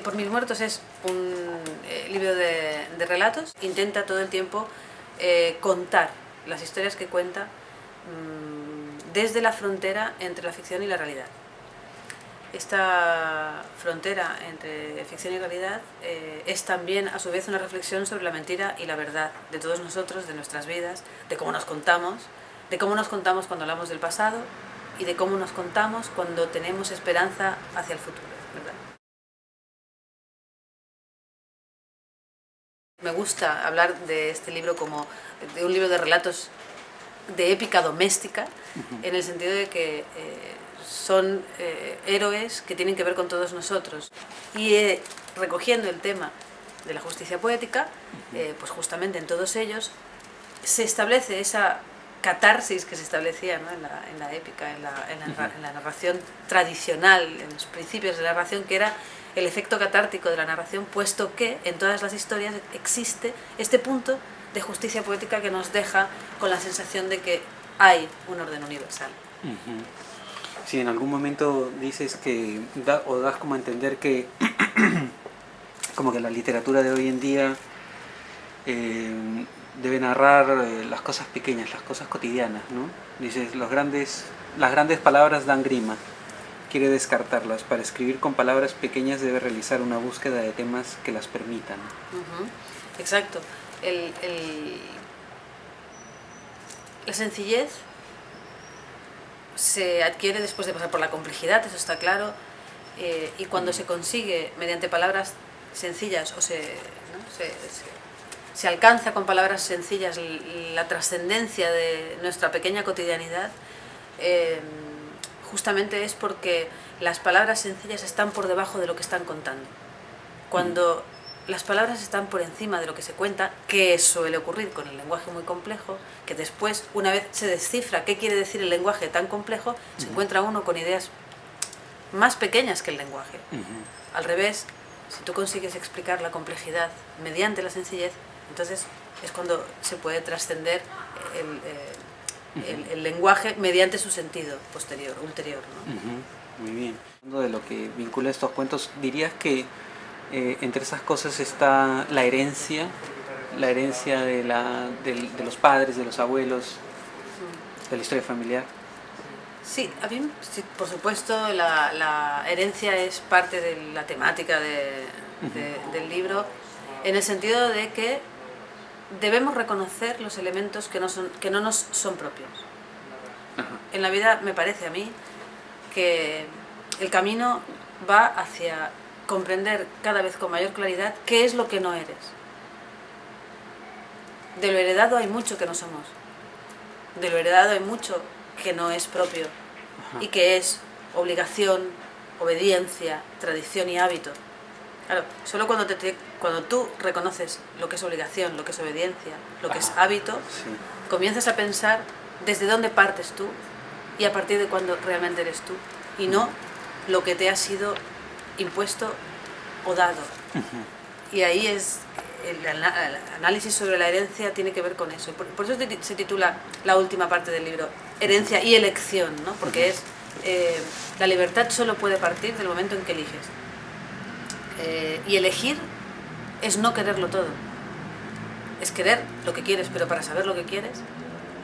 Por mis muertos es un libro de relatos. Intenta todo el tiempo contar las historias que cuenta desde la frontera entre la ficción y la realidad. Esta frontera entre ficción y realidad es también a su vez una reflexión sobre la mentira y la verdad de todos nosotros, de nuestras vidas, de cómo nos contamos cuando hablamos del pasado y de cómo nos contamos cuando tenemos esperanza hacia el futuro, ¿verdad? Me gusta hablar de este libro como de un libro de relatos de épica doméstica, en el sentido de que son héroes que tienen que ver con todos nosotros. Y recogiendo el tema de la justicia poética, pues justamente en todos ellos se establece esa catarsis que se establecía, ¿no? en la épica, en la narración tradicional, en los principios de la narración, que era el efecto catártico de la narración, puesto que en todas las historias existe este punto de justicia poética que nos deja con la sensación de que hay un orden universal. Sí, en algún momento dices que, o das como a entender que como que la literatura de hoy en día debe narrar las cosas pequeñas, las cosas cotidianas, ¿no? Dices, las grandes palabras dan grima. Quiere descartarlas. Para escribir con palabras pequeñas debe realizar una búsqueda de temas que las permitan. Exacto. La sencillez se adquiere después de pasar por la complejidad, eso está claro, y cuando se consigue mediante palabras sencillas o se alcanza con palabras sencillas la trascendencia de nuestra pequeña cotidianidad, justamente es porque las palabras sencillas están por debajo de lo que están contando. Cuando las palabras están por encima de lo que se cuenta, que suele ocurrir con el lenguaje muy complejo, que después, una vez se descifra qué quiere decir el lenguaje tan complejo, se encuentra uno con ideas más pequeñas que el lenguaje. Al revés, si tú consigues explicar la complejidad mediante la sencillez, entonces es cuando se puede trascender el lenguaje mediante su sentido ulterior, ¿no? Muy bien. De lo que vincula estos cuentos, dirías que entre esas cosas está la herencia de los padres, de los abuelos, de la historia familiar. Sí, a mí, sí, por supuesto, la herencia es parte de la temática del libro, en el sentido de que debemos reconocer los elementos que no nos son propios. En la vida me parece a mí que el camino va hacia comprender cada vez con mayor claridad qué es lo que no eres. De lo heredado hay mucho que no somos. De lo heredado hay mucho que no es propio y que es obligación, obediencia, tradición y hábito. Claro, solo cuando tú reconoces lo que es obligación, lo que es obediencia, lo que es hábito, comienzas a pensar desde dónde partes tú y a partir de cuándo realmente eres tú, y no lo que te ha sido impuesto o dado. Y ahí es el análisis sobre la herencia, tiene que ver con eso. Por eso se titula la última parte del libro, Herencia y elección, ¿no? Porque es la libertad solo puede partir del momento en que eliges. Y elegir es no quererlo todo. Es querer lo que quieres, pero para saber lo que quieres,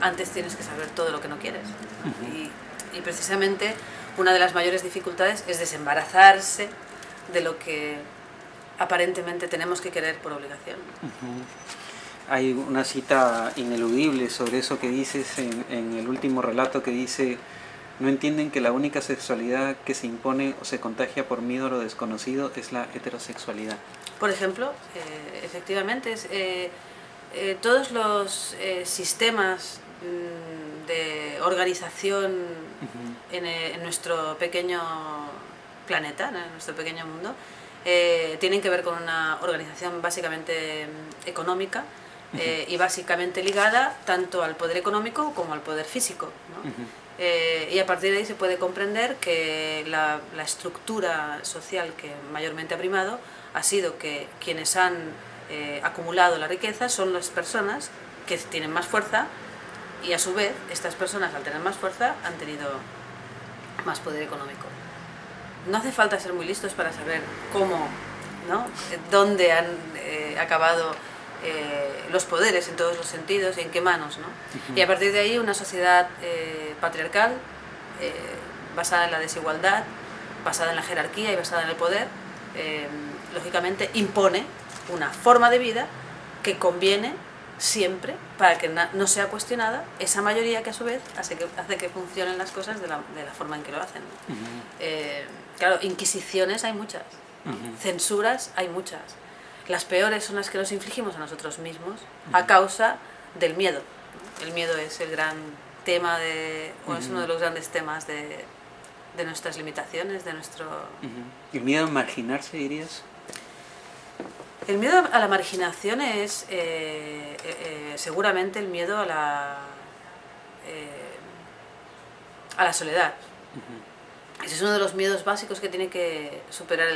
antes tienes que saber todo lo que no quieres. Y precisamente una de las mayores dificultades es desembarazarse de lo que aparentemente tenemos que querer por obligación. Hay una cita ineludible sobre eso que dices en el último relato, que dice: no entienden que la única sexualidad que se impone o se contagia por miedo a lo desconocido es la heterosexualidad. Por ejemplo, efectivamente, todos los sistemas de organización en nuestro pequeño planeta, en nuestro pequeño mundo, tienen que ver con una organización básicamente económica, y básicamente ligada tanto al poder económico como al poder físico, ¿no? Y a partir de ahí se puede comprender que la estructura social que mayormente ha primado ha sido que quienes han acumulado la riqueza son las personas que tienen más fuerza, y a su vez estas personas, al tener más fuerza, han tenido más poder económico. No hace falta ser muy listos para saber cómo ¿no? Dónde han acabado los poderes en todos los sentidos y en qué manos, ¿no? Y a partir de ahí una sociedad patriarcal, basada en la desigualdad, basada en la jerarquía y basada en el poder, lógicamente impone una forma de vida que conviene siempre para que no sea cuestionada esa mayoría que a su vez hace que funcionen las cosas de la forma en que lo hacen, ¿no? Claro, inquisiciones hay muchas, censuras hay muchas. Las peores son las que nos infligimos a nosotros mismos a causa del miedo, ¿no? El miedo es el gran tema es uno de los grandes temas de nuestras limitaciones, de nuestro... ¿El miedo a marginarse, dirías? El miedo a la marginación es seguramente el miedo a la soledad. Ese es uno de los miedos básicos que tiene que superar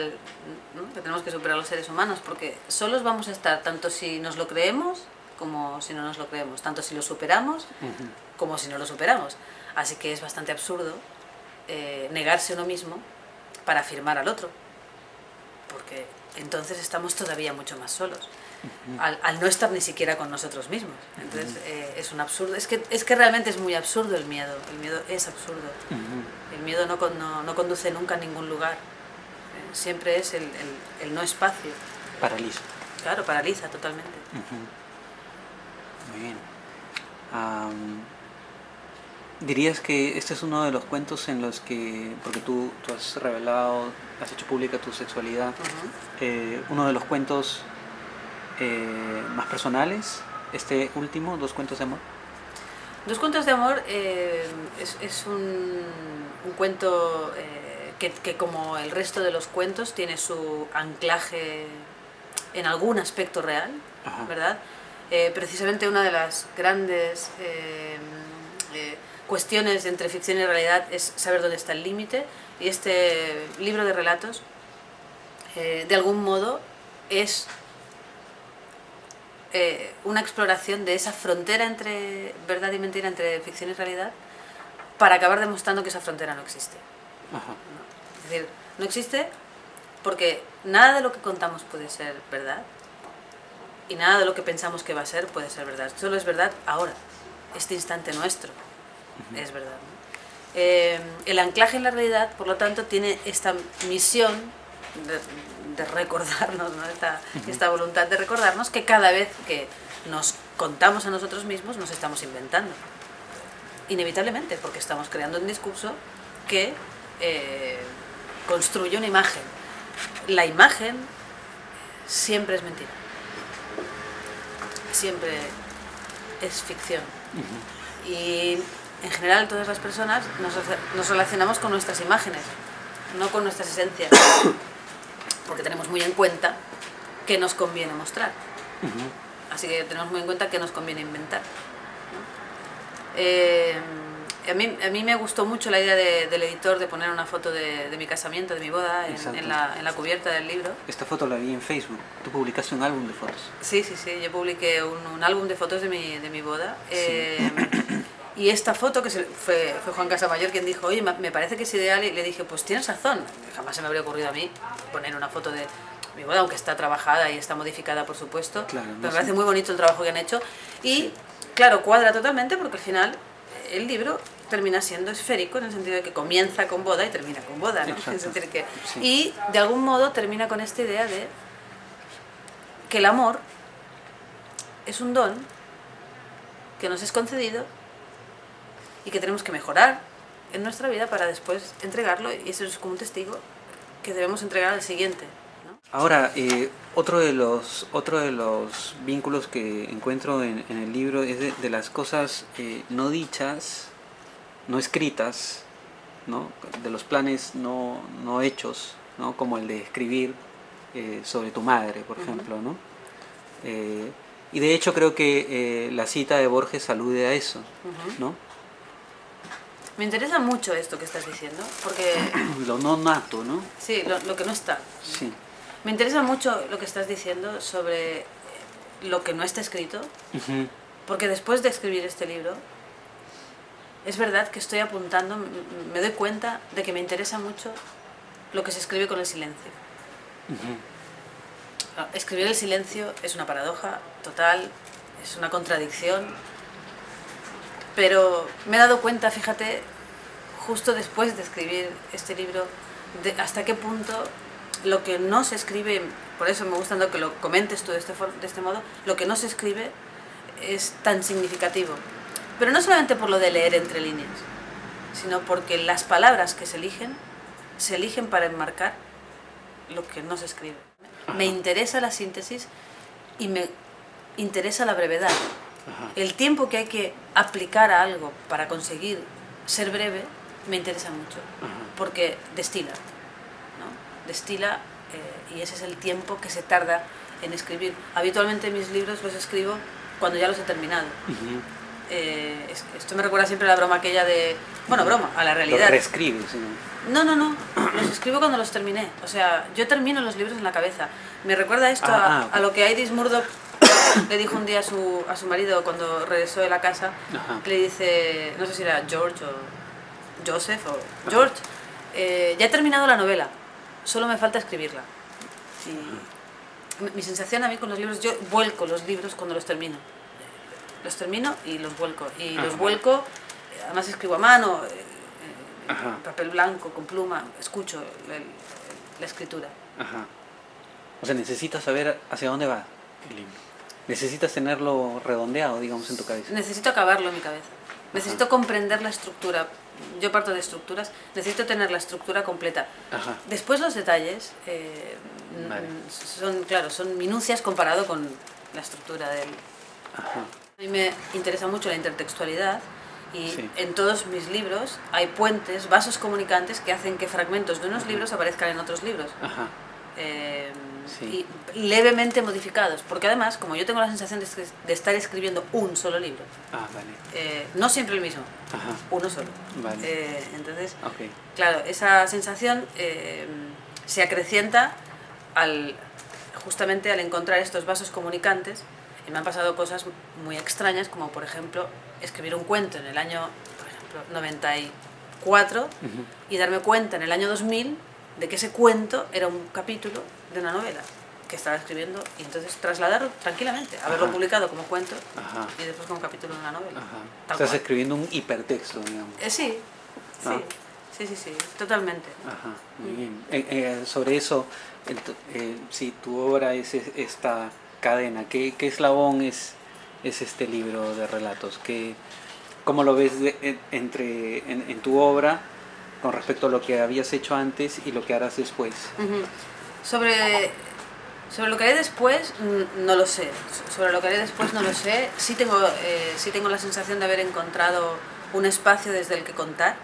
¿no? Que tenemos que superar los seres humanos, porque solos vamos a estar tanto si nos lo creemos como si no nos lo creemos, tanto si lo superamos como si no lo superamos. Así que es bastante absurdo negarse a uno mismo para afirmar al otro, porque entonces estamos todavía mucho más solos, al no estar ni siquiera con nosotros mismos. Entonces es un absurdo, es que realmente es muy absurdo el miedo es absurdo. El miedo no conduce nunca a ningún lugar, siempre es el no espacio. Paraliza. Claro, paraliza totalmente. Muy bien. ¿Dirías que este es uno de los cuentos en los que, porque tú has revelado, has hecho pública tu sexualidad, uno de los cuentos más personales, este último, Dos cuentos de amor? Dos cuentos de amor es un cuento que como el resto de los cuentos tiene su anclaje en algún aspecto real, ¿verdad? Precisamente una de las grandes cuestiones entre ficción y realidad es saber dónde está el límite, y este libro de relatos de algún modo es una exploración de esa frontera entre verdad y mentira, entre ficción y realidad, para acabar demostrando que esa frontera no existe. ¿No? Es decir, no existe porque nada de lo que contamos puede ser verdad y nada de lo que pensamos que va a ser puede ser verdad. Solo es verdad ahora, este instante nuestro es verdad, ¿no? El anclaje en la realidad, por lo tanto, tiene esta misión de recordarnos, ¿no? esta voluntad de recordarnos que cada vez que nos contamos a nosotros mismos nos estamos inventando, inevitablemente, porque estamos creando un discurso que construye una imagen. La imagen siempre es mentira, siempre es ficción. Y en general todas las personas nos relacionamos con nuestras imágenes, no con nuestras esencias, porque tenemos muy en cuenta qué nos conviene mostrar. Así que tenemos muy en cuenta qué nos conviene inventar, ¿no? A mí me gustó mucho la idea del editor de poner una foto de mi casamiento, de mi boda, en la cubierta del libro. Esta foto la vi en Facebook. Tú publicaste un álbum de fotos. Sí, yo publiqué un álbum de fotos de mi boda. Sí. Y esta foto, que fue Juan Casamayor quien dijo, oye, me parece que es ideal, y le dije, pues tienes razón. Jamás se me habría ocurrido a mí poner una foto de mi boda, aunque está trabajada y está modificada, por supuesto. Claro, no, me parece muy bonito el trabajo que han hecho. Y, claro, cuadra totalmente, porque al final el libro termina siendo esférico, en el sentido de que comienza con boda y termina con boda, ¿no? Es decir, que, y de algún modo termina con esta idea de que el amor es un don que nos es concedido y que tenemos que mejorar en nuestra vida para después entregarlo, y eso es como un testigo que debemos entregar al siguiente, ¿no? Ahora, otro de los vínculos que encuentro en el libro es de las cosas no dichas, no escritas, ¿no? De los planes no hechos, ¿no? Como el de escribir sobre tu madre, por ejemplo, ¿no? Y de hecho creo que la cita de Borges alude a eso, ¿no? Me interesa mucho esto que estás diciendo, porque... Lo no nato, ¿no? Sí, lo que no está. Sí. Me interesa mucho lo que estás diciendo sobre lo que no está escrito, porque después de escribir este libro, es verdad que estoy apuntando, me doy cuenta de que me interesa mucho lo que se escribe con el silencio. Escribir el silencio es una paradoja total, es una contradicción, pero me he dado cuenta, fíjate, justo después de escribir este libro, de hasta qué punto lo que no se escribe, por eso me gusta que lo comentes tú de este modo, lo que no se escribe es tan significativo. Pero no solamente por lo de leer entre líneas, sino porque las palabras que se eligen para enmarcar lo que no se escribe. Me interesa la síntesis y me interesa la brevedad. El tiempo que hay que aplicar a algo para conseguir ser breve me interesa mucho, porque destila, ¿no? Destila, y ese es el tiempo que se tarda en escribir. Habitualmente mis libros los escribo cuando ya los he terminado. Esto me recuerda siempre a la broma aquella de... Bueno, broma, a la realidad. ¿Los reescribes? No, los escribo cuando los terminé. O sea, yo termino los libros en la cabeza. Me recuerda esto a lo que Iris Murdoch le dijo un día a su marido cuando regresó de la casa. Le dice, no sé si era George o Joseph o George, ya he terminado la novela, solo me falta escribirla. Y mi sensación a mí con los libros, yo vuelco los libros cuando los termino. Los termino y los vuelco. Y los vuelco, además escribo a mano, papel blanco, con pluma, escucho la escritura. O sea, necesitas saber hacia dónde va el libro. Necesitas tenerlo redondeado, digamos, en tu cabeza. Necesito acabarlo en mi cabeza. Necesito comprender la estructura. Yo parto de estructuras, necesito tener la estructura completa. Después los detalles son minucias comparado con la estructura del... A mí me interesa mucho la intertextualidad y en todos mis libros hay puentes, vasos comunicantes que hacen que fragmentos de unos libros aparezcan en otros libros. Y levemente modificados, porque además, como yo tengo la sensación de estar escribiendo un solo libro, no siempre el mismo, uno solo. Entonces, claro, esa sensación se acrecienta justamente al encontrar estos vasos comunicantes. Y me han pasado cosas muy extrañas, como por ejemplo escribir un cuento en el año, por ejemplo, 94 y darme cuenta en el año 2000 de que ese cuento era un capítulo de una novela que estaba escribiendo, y entonces trasladarlo tranquilamente, haberlo publicado como cuento y después como capítulo de una novela. Estás escribiendo un hipertexto, digamos. Sí, totalmente. Muy bien. Sobre eso, si tu obra es esta cadena, ¿qué eslabón es este libro de relatos? ¿Cómo lo ves en tu obra con respecto a lo que habías hecho antes y lo que harás después? Sobre lo que haré después, no lo sé. Sobre lo que haré después, no lo sé. Sí tengo la sensación de haber encontrado un espacio desde el que contar.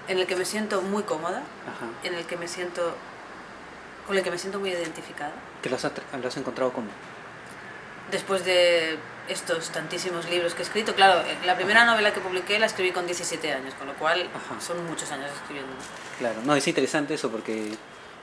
En el que me siento muy cómoda, con el que me siento muy identificada. ¿Que lo has encontrado cómo? Después de estos tantísimos libros que he escrito, claro, la primera novela que publiqué la escribí con 17 años, con lo cual son muchos años escribiendo. Claro, no, es interesante eso porque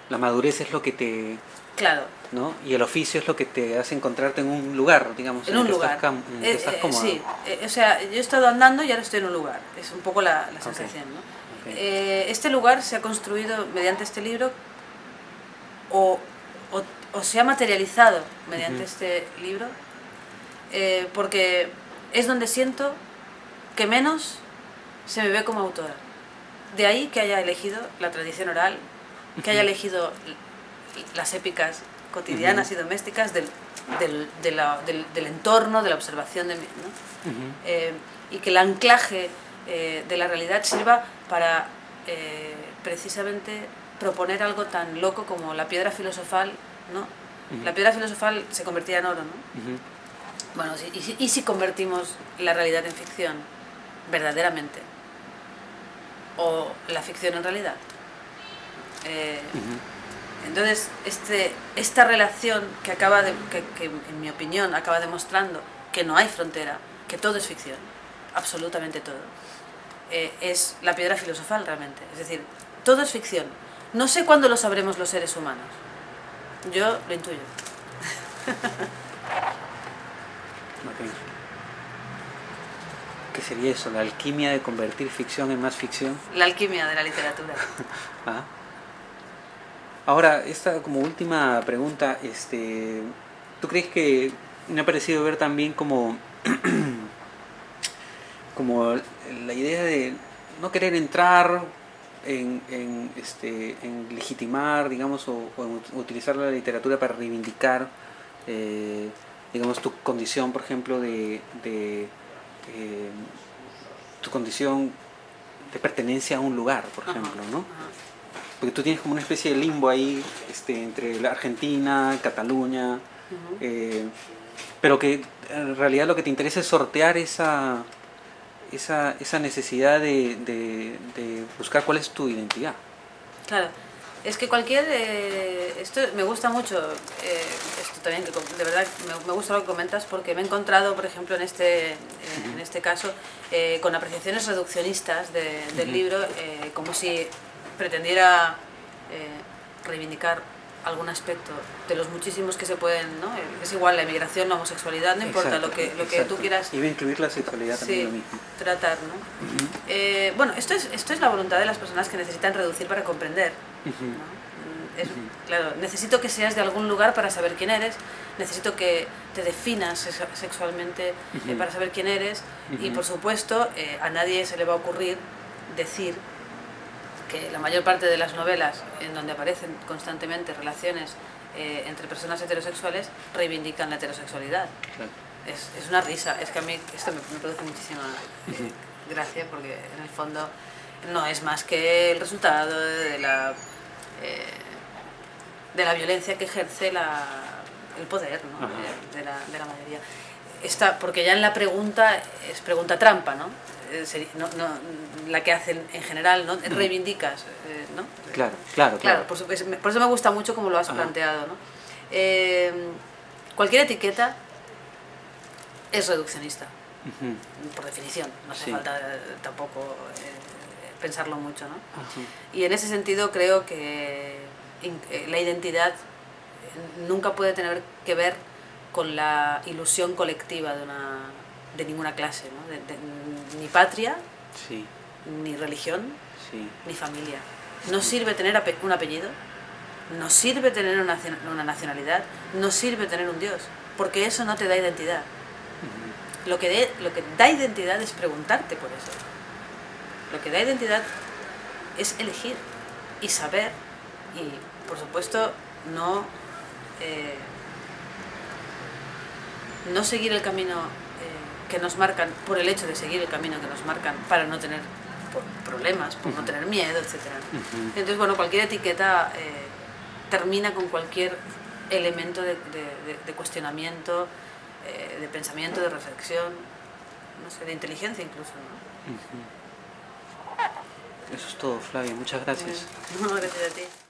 la madurez es lo que te... Claro. ¿No? Y el oficio es lo que te hace encontrarte en un lugar, digamos. En un lugar. Estás cómodo. Sí, o sea, yo he estado andando y ahora estoy en un lugar. Es un poco la sensación, ¿no? Este lugar se ha construido mediante este libro o se ha materializado mediante este libro, porque es donde siento que menos se me ve como autora. De ahí que haya elegido la tradición oral, que haya elegido las épicas cotidianas y domésticas del entorno, de la observación de mí, ¿no? Y que el anclaje de la realidad sirva para precisamente proponer algo tan loco como la piedra filosofal, ¿no? La piedra filosofal se convertía en oro, ¿no? Bueno, ¿y si convertimos la realidad en ficción, verdaderamente? ¿O la ficción en realidad? Entonces, esta relación que en mi opinión acaba demostrando que no hay frontera, que todo es ficción, absolutamente todo, es la piedra filosofal realmente. Es decir, todo es ficción. No sé cuándo lo sabremos los seres humanos. Yo lo intuyo. ¿Qué sería eso? ¿La alquimia de convertir ficción en más ficción? La alquimia de la literatura. Ahora, esta como última pregunta, ¿tú crees que me ha parecido ver también como, como la idea de no querer entrar en legitimar, digamos, o en utilizar la literatura para reivindicar, digamos, tu condición, por ejemplo, tu condición de pertenencia a un lugar, por ejemplo, ¿no? Porque tú tienes como una especie de limbo ahí entre la Argentina, Cataluña, pero que en realidad lo que te interesa es sortear esa necesidad de buscar cuál es tu identidad. Claro, es que cualquier... esto me gusta mucho, esto también, que de verdad me gusta lo que comentas, porque me he encontrado, por ejemplo, en este caso, con apreciaciones reduccionistas del libro, como si pretendiera reivindicar algún aspecto de los muchísimos que se pueden, ¿no? Es igual la emigración, la homosexualidad, no importa lo que tú quieras. Iba a incluir la sexualidad también, lo mismo. Tratar, ¿no? Bueno, esto es la voluntad de las personas que necesitan reducir para comprender, ¿no? Claro, necesito que seas de algún lugar para saber quién eres, necesito que te definas sexualmente para saber quién eres, y por supuesto a nadie se le va a ocurrir decir que la mayor parte de las novelas en donde aparecen constantemente relaciones entre personas heterosexuales reivindican la heterosexualidad. Claro. Es una risa, es que a mí esto me produce muchísima gracia, porque en el fondo no es más que el resultado de la violencia que ejerce el poder, ¿no? de la mayoría. Porque ya en la pregunta es pregunta trampa, ¿no? La que hacen en general, ¿no? Reivindicas, ¿no? Claro. Por eso me gusta mucho como lo has planteado, ¿no? Cualquier etiqueta es reduccionista, por definición, no hace falta tampoco pensarlo mucho, ¿no? Y en ese sentido creo que la identidad nunca puede tener que ver con la ilusión colectiva de ninguna clase, ¿no? Ni patria, ni religión, ni familia. No sirve tener un apellido, no sirve tener una nacionalidad, no sirve tener un Dios, porque eso no te da identidad. Lo que da identidad es preguntarte por eso. Lo que da identidad es elegir y saber, y por supuesto no seguir el camino que nos marcan por el hecho de seguir el camino que nos marcan, para no tener problemas, por no tener miedo, etc. Entonces, bueno, cualquier etiqueta termina con cualquier elemento de cuestionamiento, de pensamiento, de reflexión, no sé, de inteligencia incluso, ¿no? Eso es todo, Flavia. Muchas gracias. No, gracias a ti.